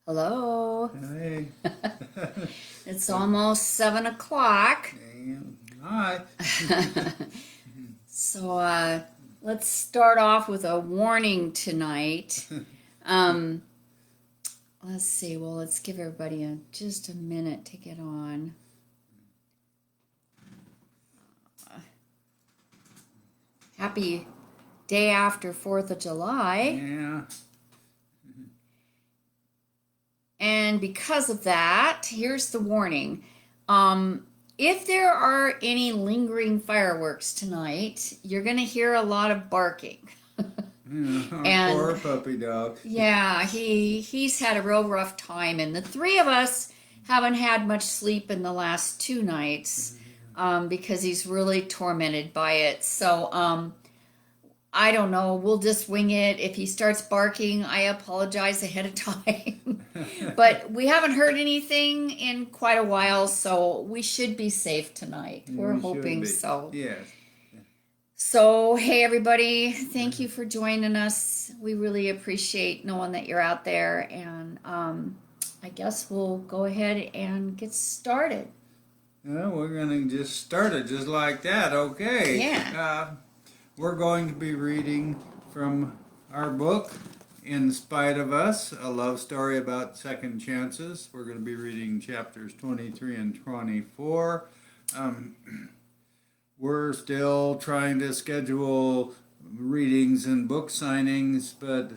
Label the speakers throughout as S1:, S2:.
S1: Hello.
S2: Hey.
S1: It's almost 7 o'clock.
S2: Hi.
S1: So let's start off with a warning tonight. Um, let's see. Well, let's give everybody just a minute to get on. Happy day after 4th of July.
S2: Yeah.
S1: And because of that, here's the warning. If there are any lingering fireworks tonight, you're going to hear a lot of barking. And
S2: Poor puppy dog.
S1: yeah, he's had a real rough time, and the three of us haven't had much sleep in the last 2 nights because he's really tormented by it. So I don't know. We'll just wing it. If he starts barking, I apologize ahead of time. But we haven't heard anything in quite a while, so we should be safe tonight. We're
S2: We should
S1: hoping
S2: be.
S1: so.
S2: Yes.
S1: So, hey everybody, thank you for joining us. We really appreciate knowing that you're out there, and I guess we'll go ahead and get started.
S2: Well, we're going to just start it just like that. Okay.
S1: Yeah.
S2: We're going to be reading from our book, In Spite of Us, a love story about second chances. We're going to be reading chapters 23 and 24. We're still trying to schedule readings and book signings, but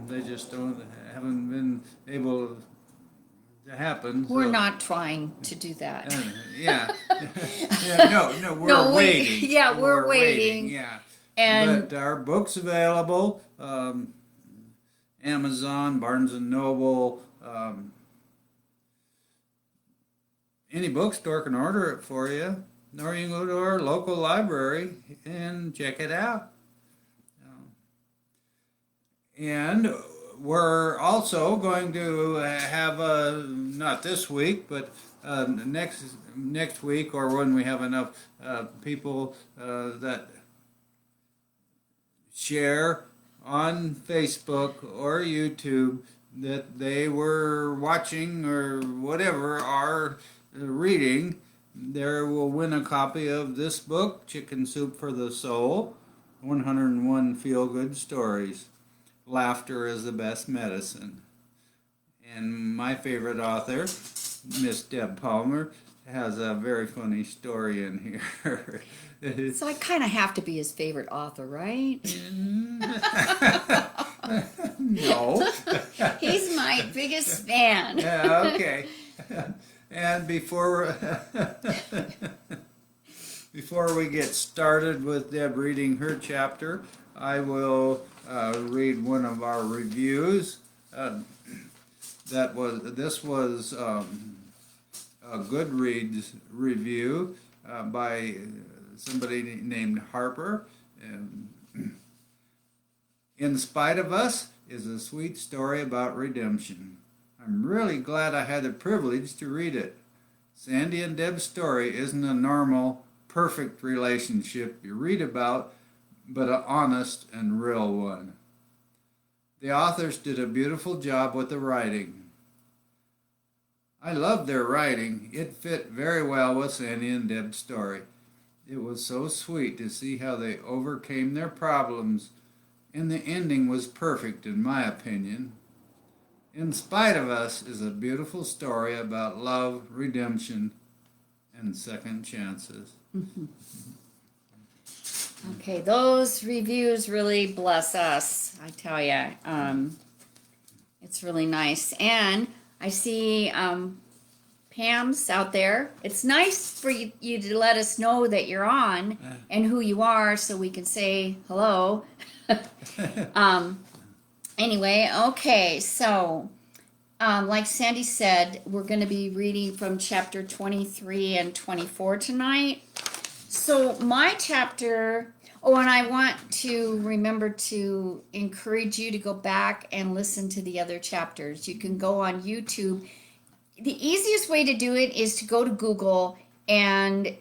S2: they just haven't been able to happen.
S1: We're not trying to do that.
S2: Yeah. Yeah, no, we're waiting.
S1: Yeah, we're waiting.
S2: Yeah.
S1: And
S2: But our book's available. Amazon, Barnes and Noble, any bookstore can order it for you. Or you can go to our local library and check it out. And we're also going to have not this week, but next week, or when we have enough people that share on Facebook or YouTube that they were watching or whatever our reading, there will win a copy of this book, Chicken Soup for the Soul, 101 Feel-Good Stories. Laughter is the best medicine. And my favorite author, Miss Deb Palmer, has a very funny story in here.
S1: so I kind of have to be his favorite author, right?
S2: No.
S1: He's my biggest fan.
S2: Yeah, okay. And before we get started with Deb reading her chapter, I will read one of our reviews. This was a Goodreads review by somebody named Harper. In Spite of Us is a sweet story about redemption. I'm really glad I had the privilege to read it. Sandy and Deb's story isn't a normal, perfect relationship you read about, but an honest and real one. The authors did a beautiful job with the writing. I loved their writing. It fit very well with Sandy and Deb's story. It was so sweet to see how they overcame their problems, and the ending was perfect in my opinion. In Spite of Us is a beautiful story about love, redemption, and second chances.
S1: Okay, those reviews really bless us, I tell you. It's really nice. And I see Pam's out there. It's nice for you to let us know that you're on and who you are so we can say hello. Anyway, okay, so like Sandy said, we're going to be reading from chapter 23 and 24 tonight. So my chapter, and I want to remember to encourage you to go back and listen to the other chapters. You can go on YouTube. The easiest way to do it is to go to Google, and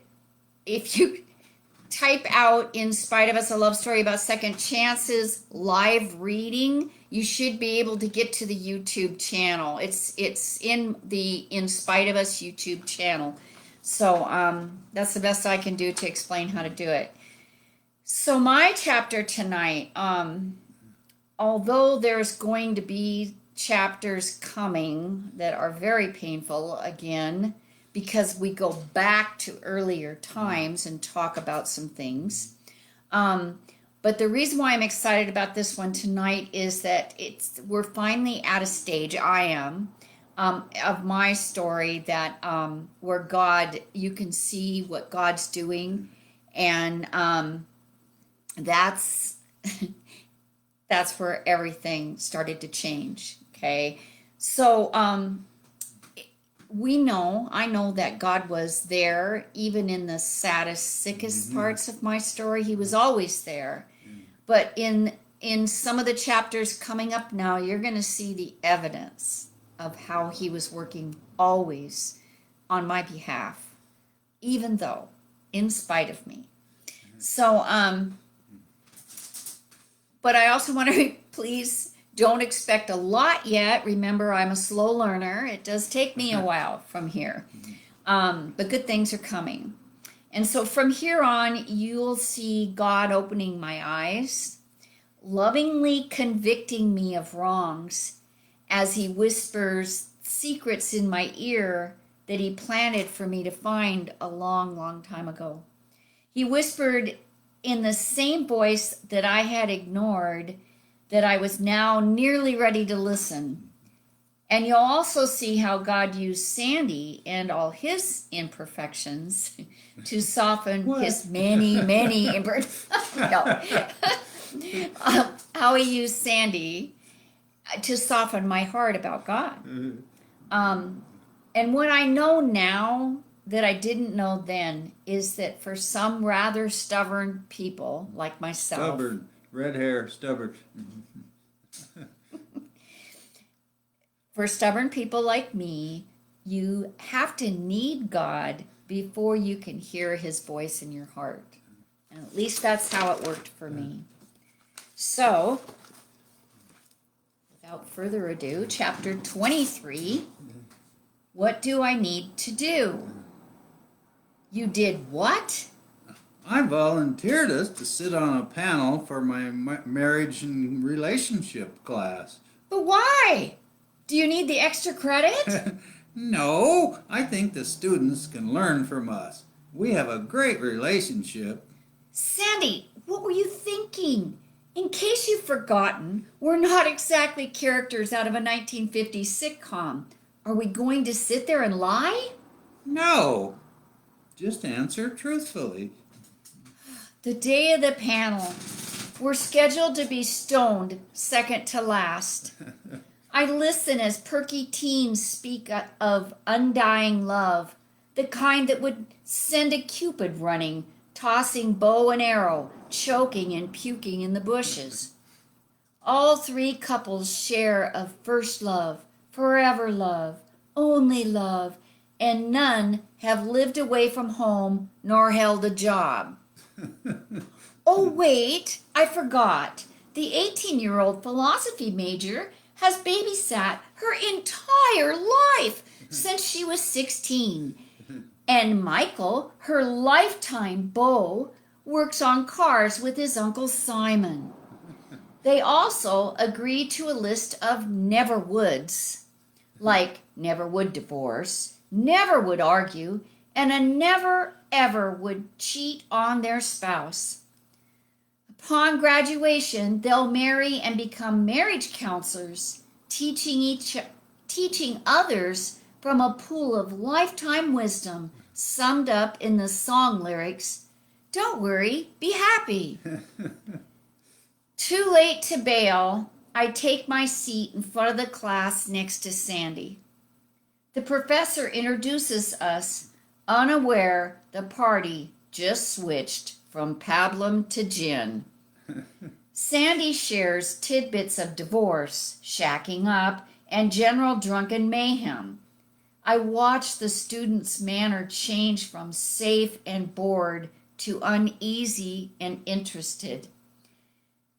S1: if you type out In Spite of Us, a love story about second chances live reading, you should be able to get to the YouTube channel. It's in the In Spite of Us YouTube channel. So that's the best I can do to explain how to do it. So my chapter tonight, although there's going to be chapters coming that are very painful again, because we go back to earlier times and talk about some things. But the reason why I'm excited about this one tonight is that we're finally at a stage, I am, of my story that where God, you can see what God's doing, and that's that's where everything started to change. Okay, so I know that God was there even in the saddest, sickest parts of my story. He was always there. But in some of the chapters coming up now, you're going to see the evidence of how he was working always on my behalf, even though, in spite of me. So, but I also want to please don't expect a lot yet. Remember, I'm a slow learner. It does take me a while from here. But good things are coming. And so from here on, you'll see God opening my eyes, lovingly convicting me of wrongs as he whispers secrets in my ear that he planted for me to find a long, long time ago. He whispered in the same voice that I had ignored, that I was now nearly ready to listen. And you'll also see how God used Sandy and all his imperfections to soften his many, many imperfections. How he used Sandy to soften my heart about God. And what I know now that I didn't know then is that for some rather stubborn people like myself.
S2: Stubborn, red hair, stubborn.
S1: For stubborn people like me, you have to need God before you can hear his voice in your heart. And at least that's how it worked for me. So, without further ado, chapter 23, what do I need to do? You did what?
S2: I volunteered us to sit on a panel for my marriage and relationship class.
S1: But why? Do you need the extra credit?
S2: No, I think the students can learn from us. We have a great relationship.
S1: Sandy, what were you thinking? In case you've forgotten, we're not exactly characters out of a 1950s sitcom. Are we going to sit there and lie?
S2: No, just answer truthfully.
S1: The day of the panel. We're scheduled to be stoned second to last. I listen as perky teens speak of undying love, the kind that would send a Cupid running, tossing bow and arrow, choking and puking in the bushes. All three couples share of first love, forever love, only love, and none have lived away from home nor held a job. Oh, wait, I forgot. The 18-year-old philosophy major has babysat her entire life since she was 16. And Michael, her lifetime beau, works on cars with his Uncle Simon. They also agreed to a list of never would's, like never would divorce, never would argue, and a never ever would cheat on their spouse. Upon graduation, they'll marry and become marriage counselors, teaching others from a pool of lifetime wisdom summed up in the song lyrics, "Don't worry, be happy." Too late to bail, I take my seat in front of the class next to Sandy. The professor introduces us, unaware the party just switched from pablum to gin. Sandy shares tidbits of divorce, shacking up, and general drunken mayhem. I watch the student's manner change from safe and bored to uneasy and interested.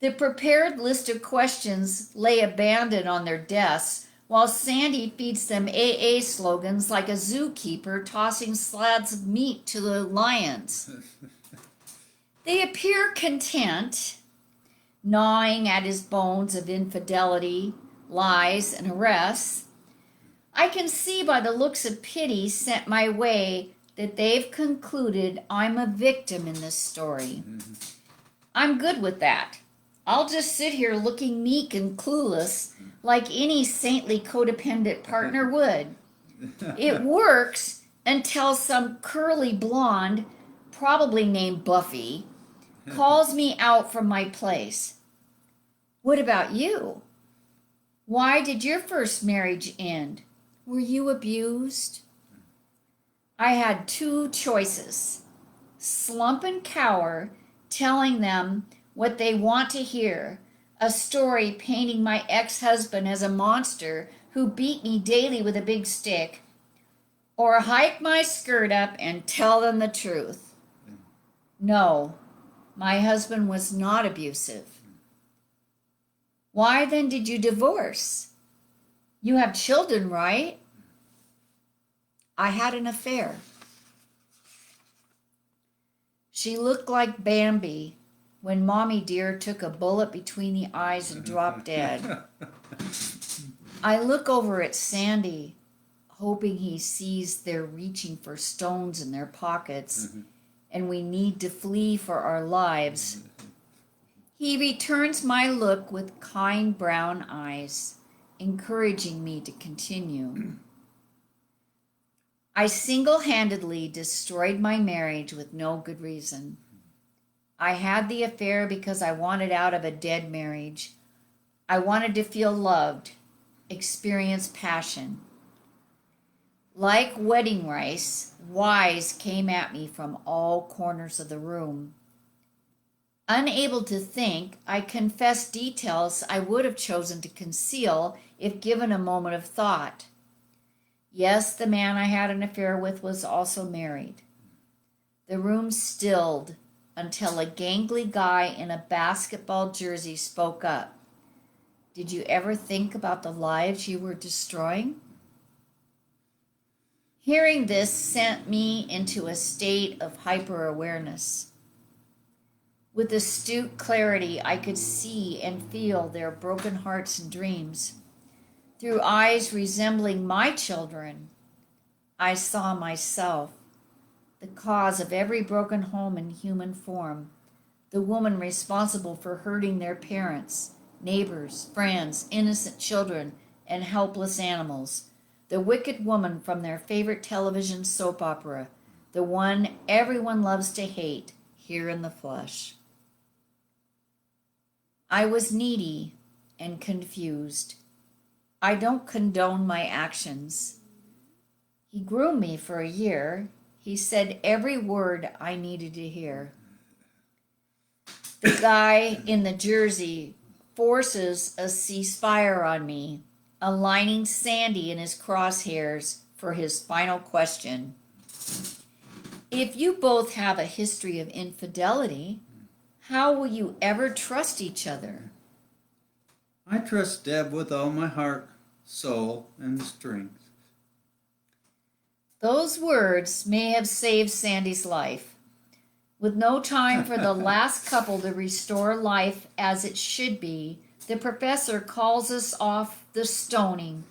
S1: The prepared list of questions lay abandoned on their desks while Sandy feeds them AA slogans like a zookeeper tossing slabs of meat to the lions. They appear content, gnawing at his bones of infidelity, lies, and arrests. I can see by the looks of pity sent my way that they've concluded I'm a victim in this story. I'm good with that. I'll just sit here looking meek and clueless like any saintly codependent partner would. It works until some curly blonde, probably named Buffy, calls me out from my place. What about you? Why did your first marriage end? Were you abused? I had two choices: slump and cower, telling them what they want to hear, a story painting my ex-husband as a monster who beat me daily with a big stick, or hike my skirt up and tell them the truth. No, my husband was not abusive. Why then did you divorce? You have children, right? I had an affair. She looked like Bambi when Mommy dear took a bullet between the eyes and dropped dead. I look over at Sandy, hoping he sees they're reaching for stones in their pockets and we need to flee for our lives. He returns my look with kind brown eyes, encouraging me to continue. I single-handedly destroyed my marriage with no good reason. I had the affair because I wanted out of a dead marriage. I wanted to feel loved, experience passion. Like wedding rice, whys came at me from all corners of the room. Unable to think, I confessed details I would have chosen to conceal if given a moment of thought. Yes, the man I had an affair with was also married. The room stilled until a gangly guy in a basketball jersey spoke up. Did you ever think about the lives you were destroying? Hearing this sent me into a state of hyper-awareness. With astute clarity, I could see and feel their broken hearts and dreams. Through eyes resembling my children, I saw myself, the cause of every broken home in human form, the woman responsible for hurting their parents, neighbors, friends, innocent children, and helpless animals, the wicked woman from their favorite television soap opera, the one everyone loves to hate, here in the flesh. I was needy and confused. I don't condone my actions. He groomed me for a year. He said every word I needed to hear. The guy in the jersey forces a ceasefire on me, aligning Sandy in his crosshairs for his final question. If you both have a history of infidelity, how will you ever trust each other?
S2: I trust Deb with all my heart, soul, and strength.
S1: Those words may have saved Sandy's life. With no time for the last couple to restore life as it should be, the professor calls off the stoning,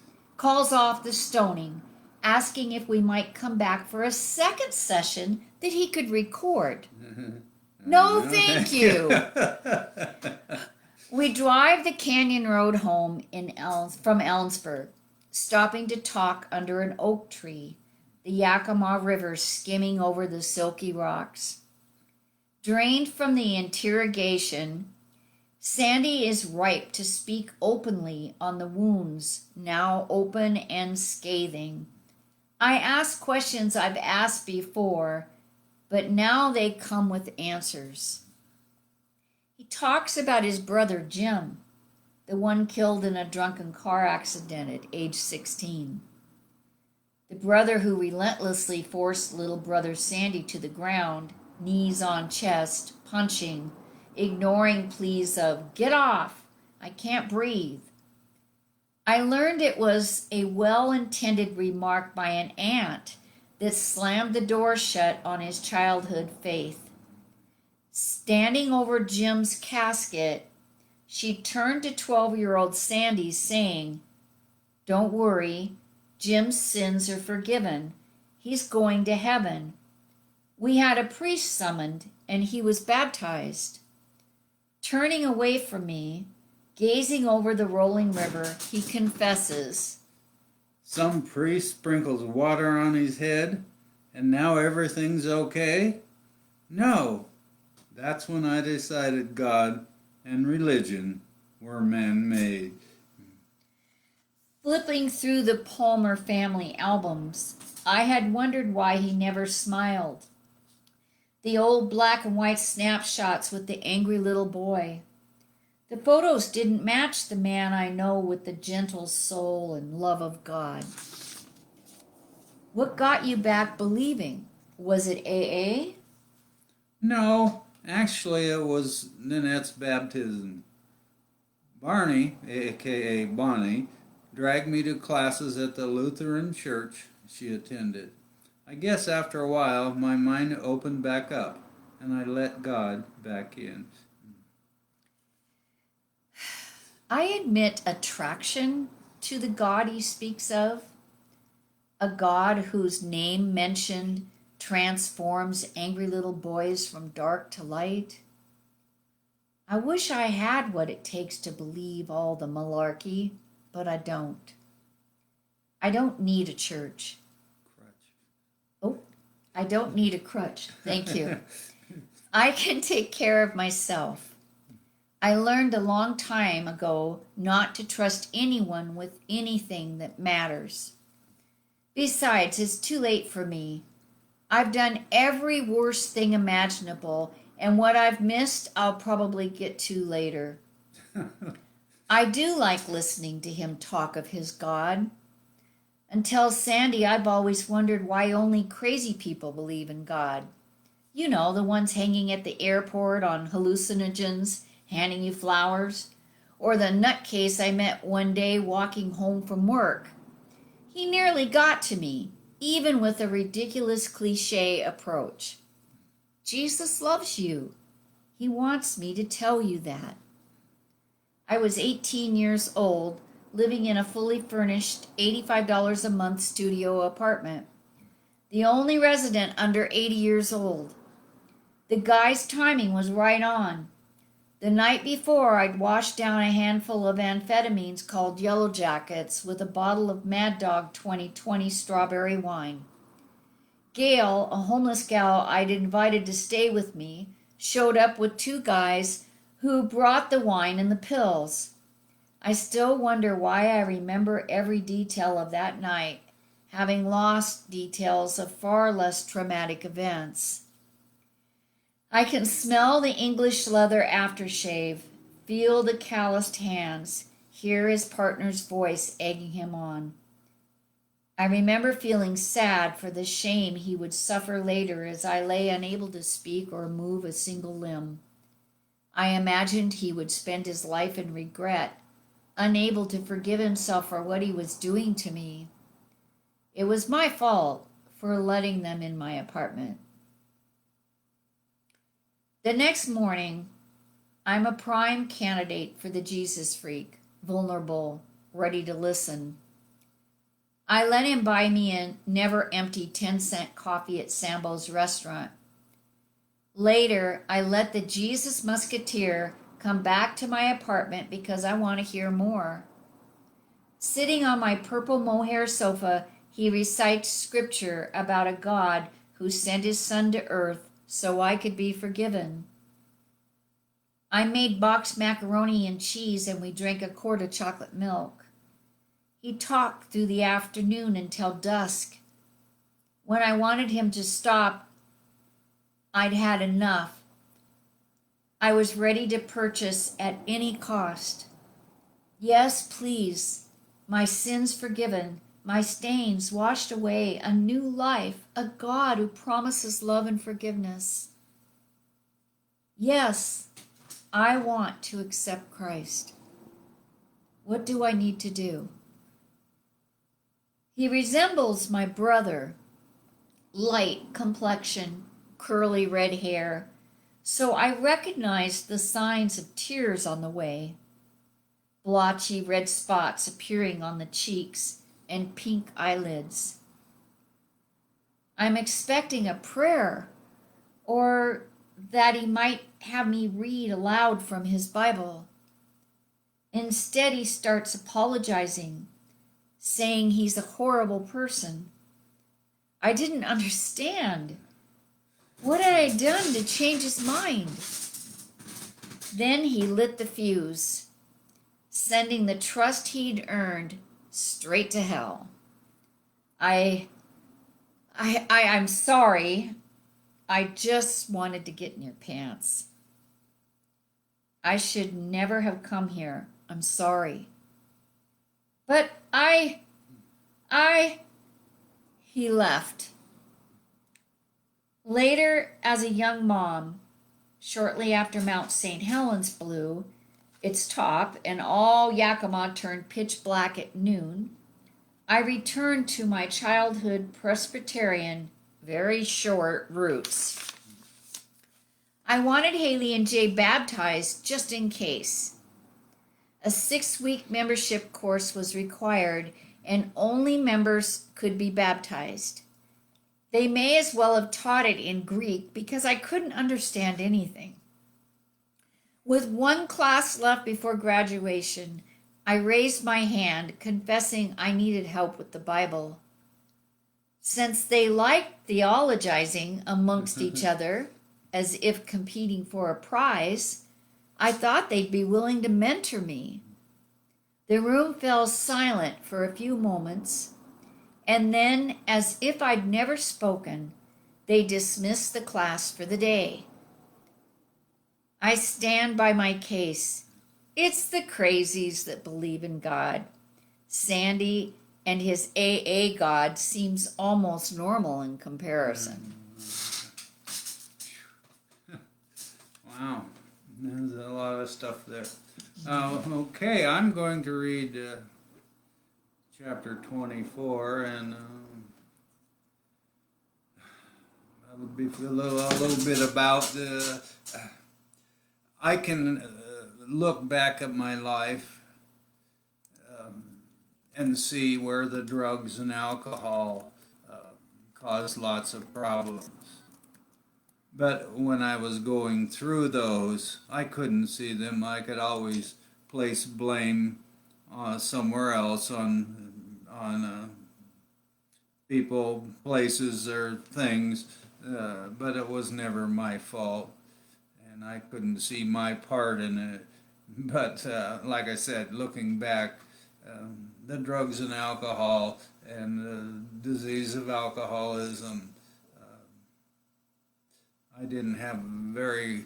S1: asking if we might come back for a second session that he could record. No, thank you. We drive the canyon road home from Ellensburg, stopping to talk under an oak tree, the Yakima River skimming over the silky rocks. Drained from the interrogation, Sandy is ripe to speak openly on the wounds, now open and scathing. I ask questions I've asked before, but now they come with answers. He talks about his brother Jim, the one killed in a drunken car accident at age 16. The brother who relentlessly forced little brother Sandy to the ground, knees on chest, punching, ignoring pleas of, "Get off, I can't breathe." I learned it was a well intended remark by an aunt that slammed the door shut on his childhood faith. Standing over Jim's casket, she turned to 12-year-old Sandy, saying, "Don't worry, Jim's sins are forgiven. He's going to heaven. We had a priest summoned, and he was baptized." Turning away from me, gazing over the rolling river, he confesses,
S2: Some priest sprinkles water on his head, and now everything's okay? No. That's when I decided God and religion were man-made.
S1: Flipping through the Palmer family albums, I had wondered why he never smiled. The old black and white snapshots with the angry little boy. The photos didn't match the man I know with the gentle soul and love of God. What got you back believing? Was it AA?
S2: No, actually it was Nanette's baptism. Barney, aka Bonnie, dragged me to classes at the Lutheran church she attended. I guess after a while my mind opened back up and I let God back in.
S1: I admit attraction to the God he speaks of, a God whose name mentioned transforms angry little boys from dark to light. I wish I had what it takes to believe all the malarkey, but I don't. I don't need a church. Oh, I don't need a crutch. Thank you. I can take care of myself. I learned a long time ago not to trust anyone with anything that matters. Besides, it's too late for me. I've done every worst thing imaginable, and what I've missed, I'll probably get to later. I do like listening to him talk of his God. Until Sandy, I've always wondered why only crazy people believe in God. You know, the ones hanging at the airport on hallucinogens, handing you flowers. Or the nutcase I met one day walking home from work. He nearly got to me, even with a ridiculous cliche approach. Jesus loves you. He wants me to tell you that. I was 18 years old, living in a fully furnished $85 a month studio apartment. The only resident under 80 years old. The guy's timing was right on. The night before, I'd washed down a handful of amphetamines called Yellow Jackets with a bottle of Mad Dog 2020 strawberry wine. Gail, a homeless gal I'd invited to stay with me, showed up with two guys who brought the wine and the pills. I still wonder why I remember every detail of that night, having lost details of far less traumatic events. I can smell the English leather aftershave, feel the calloused hands, hear his partner's voice egging him on. I remember feeling sad for the shame he would suffer later as I lay unable to speak or move a single limb. I imagined he would spend his life in regret, unable to forgive himself for what he was doing to me. It was my fault for letting them in my apartment. The next morning, I'm a prime candidate for the Jesus freak, vulnerable, ready to listen. I let him buy me a never-empty 10-cent coffee at Sambo's restaurant. Later, I let the Jesus Musketeer come back to my apartment because I want to hear more. Sitting on my purple mohair sofa, he recites scripture about a God who sent his son to earth so I could be forgiven. I made boxed macaroni and cheese and we drank a quart of chocolate milk. He talked through the afternoon until dusk. When I wanted him to stop, I'd had enough. I was ready to purchase at any cost. Yes, please, my sins forgiven, my stains washed away, a new life, a God who promises love and forgiveness. Yes, I want to accept Christ. What do I need to do? He resembles my brother, light complexion, curly red hair, so I recognized the signs of tears on the way, blotchy red spots appearing on the cheeks and pink eyelids. I'm expecting a prayer, or that he might have me read aloud from his Bible. Instead, he starts apologizing, saying he's a horrible person. I didn't understand. What had I done to change his mind? Then he lit the fuse, sending the trust he'd earned straight to hell. I'm sorry. I just wanted to get in your pants. I should never have come here. I'm sorry. But he left. Later, as a young mom, shortly after Mount St. Helens blew its top and all Yakima turned pitch black at noon, I returned to my childhood Presbyterian, very short roots. I wanted Haley and Jay baptized just in case. A 6-week membership course was required, and only members could be baptized. They may as well have taught it in Greek because I couldn't understand anything. With one class left before graduation, I raised my hand, confessing I needed help with the Bible. Since they liked theologizing amongst each other, as if competing for a prize, I thought they'd be willing to mentor me. The room fell silent for a few moments, and then, as if I'd never spoken, they dismissed the class for the day. I stand by my case. It's the crazies that believe in God. Sandy and his AA God seems almost normal in comparison.
S2: Wow, there's a lot of stuff there. Okay, I'm going to read chapter 24, and that would be a little bit about I can look back at my life and see where the drugs and alcohol caused lots of problems. But when I was going through those, I couldn't see them. I could always place blame somewhere else on people, places, or things, but it was never my fault, and I couldn't see my part in it. But like I said, looking back, the drugs and alcohol and the disease of alcoholism, I didn't have very,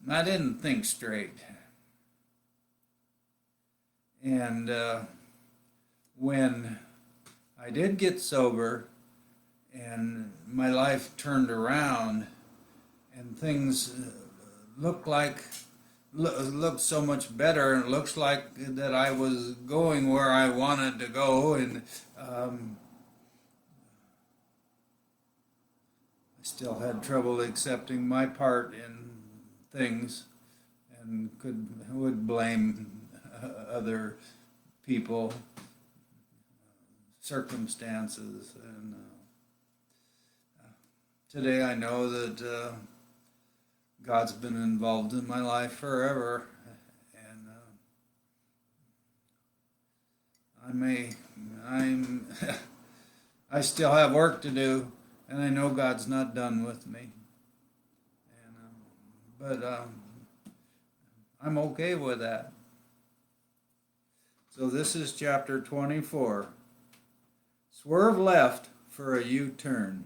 S2: I didn't think straight. And when I did get sober and my life turned around and things looked so much better, and it looks like that I was going where I wanted to go, and I still had trouble accepting my part in things, and would blame other people, circumstances, and today I know that God's been involved in my life forever, and I still have work to do, and I know God's not done with me, and but I'm okay with that. So this is chapter 24. Swerve left for a U-turn.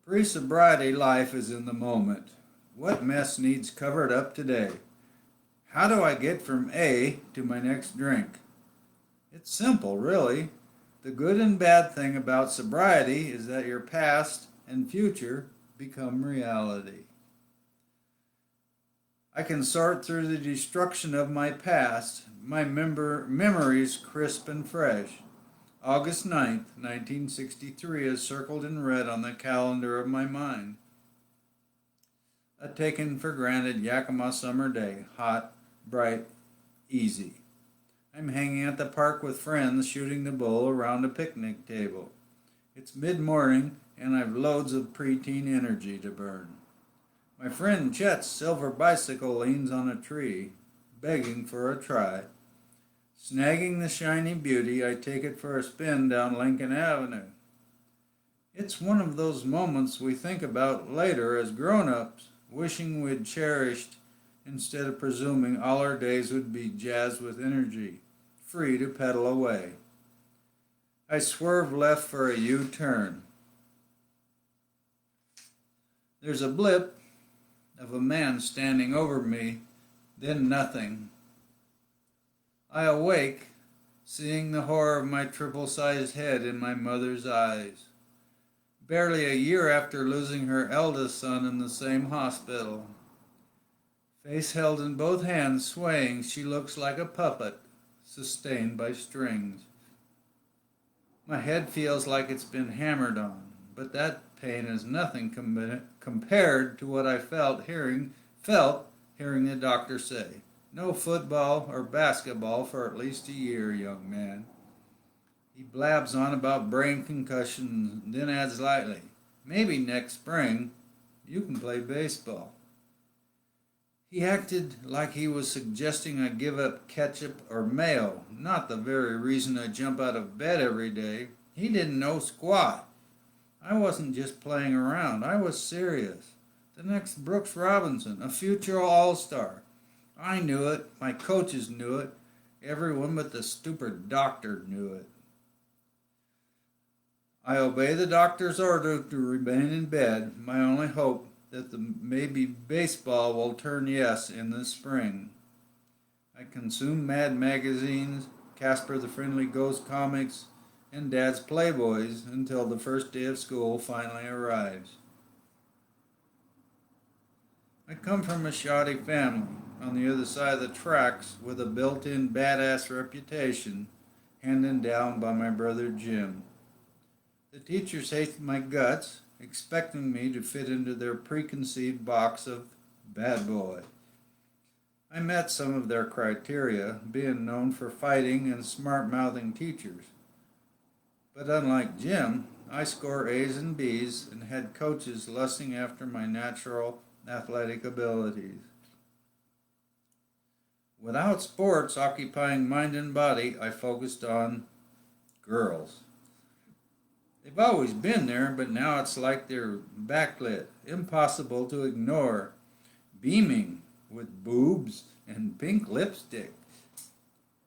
S2: Pre-sobriety life is in the moment. What mess needs covered up today? How do I get from A to my next drink? It's simple, really. The good and bad thing about sobriety is that your past and future become reality. I can sort through the destruction of my past, my memories crisp and fresh. August 9th, 1963 is circled in red on the calendar of my mind. A taken for granted Yakima summer day, hot, bright, easy. I'm hanging at the park with friends shooting the bull around a picnic table. It's mid-morning and I've loads of preteen energy to burn. My friend Chet's silver bicycle leans on a tree, begging for a try. Snagging the shiny beauty, I take it for a spin down Lincoln Avenue. It's one of those moments we think about later as grown-ups, wishing we'd cherished instead of presuming all our days would be jazzed with energy, free to pedal away. I swerve left for a U-turn. There's a blip of a man standing over me, then nothing. I awake, seeing the horror of my triple-sized head in my mother's eyes. Barely a year after losing her eldest son in the same hospital. Face held in both hands, swaying, she looks like a puppet, sustained by strings. My head feels like it's been hammered on, but that pain is nothing compared to what I felt hearing the doctor say. No football or basketball for at least a year, young man. He blabs on about brain concussions, then adds lightly, maybe next spring you can play baseball. He acted like he was suggesting I give up ketchup or mayo, not the very reason I jump out of bed every day. He didn't know squat. I wasn't just playing around, I was serious. The next Brooks Robinson, a future all-star. I knew it, my coaches knew it, everyone but the stupid doctor knew it. I obey the doctor's order to remain in bed, my only hope that the maybe baseball will turn yes in the spring. I consume Mad magazines, Casper the Friendly Ghost comics, and Dad's Playboys until the first day of school finally arrives. I come from a shoddy family on the other side of the tracks with a built-in badass reputation handed down by my brother Jim. The teachers hate my guts, expecting me to fit into their preconceived box of bad boy. I met some of their criteria, being known for fighting and smart-mouthing teachers. But unlike Jim, I score A's and B's and had coaches lusting after my natural athletic abilities. Without sports occupying mind and body, I focused on girls. They've always been there, but now it's like they're backlit, impossible to ignore, beaming with boobs and pink lipstick.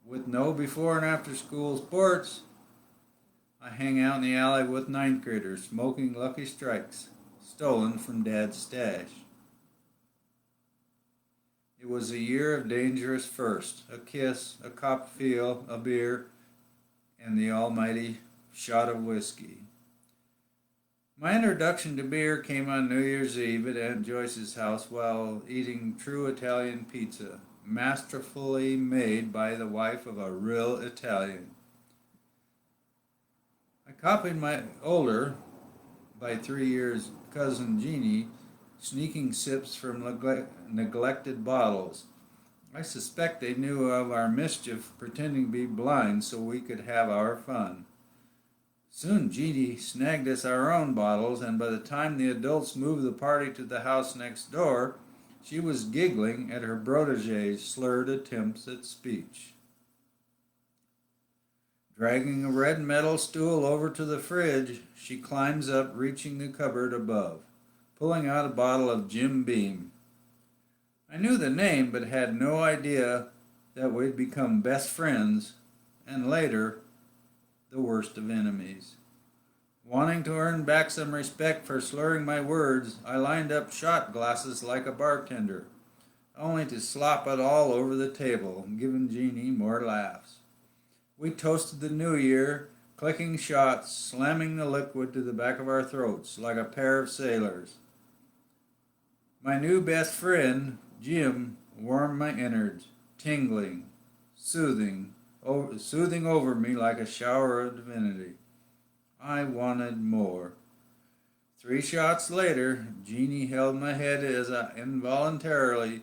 S2: With no before and after school sports, I hang out in the alley with ninth graders, smoking Lucky Strikes, stolen from Dad's stash. It was a year of dangerous first, a kiss, a cop feel, a beer, and the almighty shot of whiskey. My introduction to beer came on New Year's Eve at Aunt Joyce's house while eating true Italian pizza, masterfully made by the wife of a real Italian. I copied my older, by 3 years, cousin Jeannie, sneaking sips from neglected bottles. I suspect they knew of our mischief, pretending to be blind so we could have our fun. Soon Jeannie snagged us our own bottles, and by the time the adults moved the party to the house next door, she was giggling at her protege's slurred attempts at speech. Dragging a red metal stool over to the fridge, she climbs up, reaching the cupboard above, pulling out a bottle of Jim Beam. I knew the name, but had no idea that we'd become best friends, and later, the worst of enemies. Wanting to earn back some respect for slurring my words, I lined up shot glasses like a bartender, only to slop it all over the table, giving Jeannie more laughs. We toasted the new year, clicking shots, slamming the liquid to the back of our throats like a pair of sailors. My new best friend, Jim, warmed my innards, tingling, soothing over me like a shower of divinity. I wanted more. 3 shots later, Jeannie held my head as I involuntarily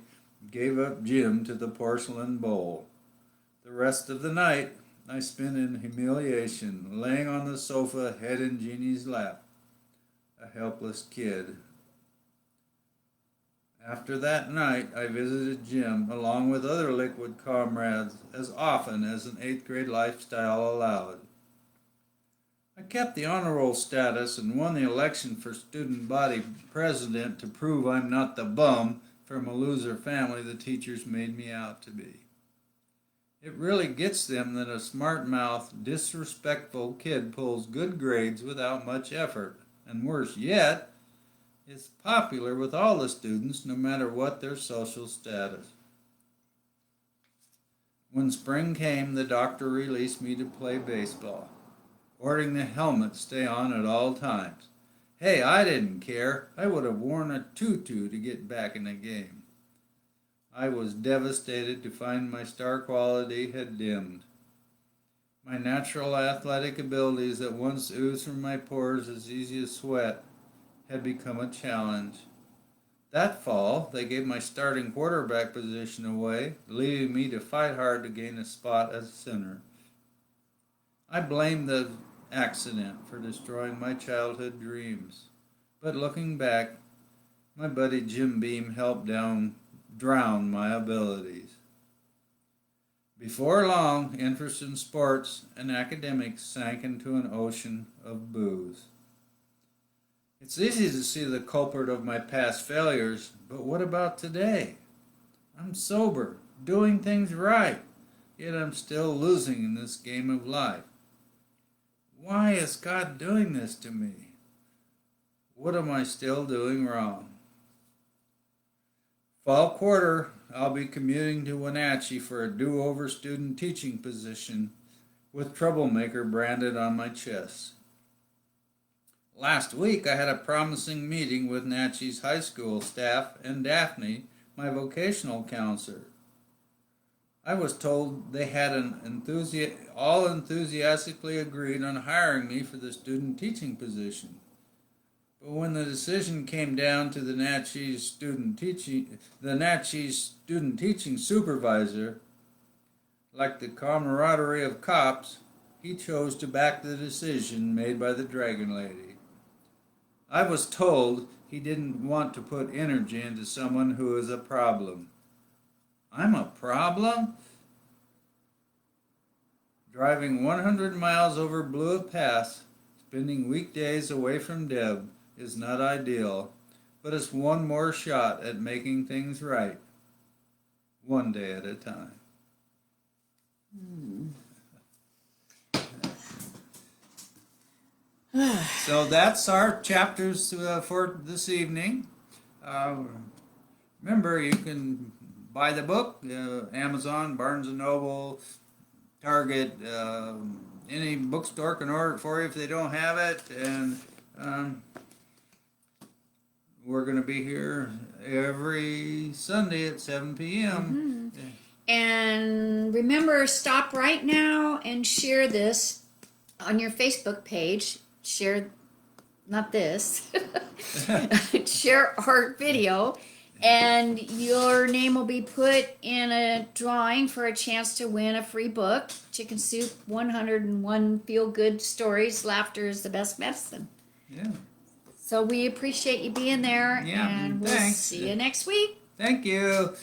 S2: gave up Jim to the porcelain bowl. The rest of the night I spent in humiliation, laying on the sofa, head in Jeannie's lap, a helpless kid. After that night, I visited Jim along with other liquid comrades as often as an 8th grade lifestyle allowed. I kept the honor roll status and won the election for student body president to prove I'm not the bum from a loser family the teachers made me out to be. It really gets them that a smart-mouthed, disrespectful kid pulls good grades without much effort, and worse yet, is popular with all the students no matter what their social status. When spring came, the doctor released me to play baseball, ordering the helmet stay on at all times. Hey, I didn't care. I would have worn a tutu to get back in the game. I was devastated to find my star quality had dimmed. My natural athletic abilities that once oozed from my pores as easy as sweat had become a challenge. That fall, they gave my starting quarterback position away, leaving me to fight hard to gain a spot as center. I blamed the accident for destroying my childhood dreams, but looking back, my buddy Jim Beam helped drown my abilities. Before long, interest in sports and academics sank into an ocean of booze. It's easy to see the culprit of my past failures, but what about today? I'm sober, doing things right, yet I'm still losing in this game of life. Why is God doing this to me? What am I still doing wrong? Fall quarter, I'll be commuting to Wenatchee for a do-over student teaching position with troublemaker branded on my chest. Last week, I had a promising meeting with Wenatchee's high school staff and Daphne, my vocational counselor. I was told they had all enthusiastically agreed on hiring me for the student teaching position. But when the decision came down to the Wenatchee's student teaching supervisor, like the camaraderie of cops, he chose to back the decision made by the Dragon Lady. I was told he didn't want to put energy into someone who is a problem. I'm a problem? Driving 100 miles over Blewett Pass, spending weekdays away from Deb, is not ideal, but it's one more shot at making things right, one day at a time. So that's our chapters for this evening. Remember, you can buy the book, Amazon, Barnes & Noble, Target, any bookstore can order it for you if they don't have it, and we're going to be here every Sunday at 7 p.m.
S1: Mm-hmm. And remember, stop right now and share this on your Facebook page. Share, not this, share our video, and your name will be put in a drawing for a chance to win a free book, Chicken Soup, 101 Feel-Good Stories, Laughter is the Best Medicine.
S2: Yeah.
S1: So we appreciate you being there,
S2: Yeah,
S1: and we'll
S2: thanks.
S1: see you next week.
S2: Thank you.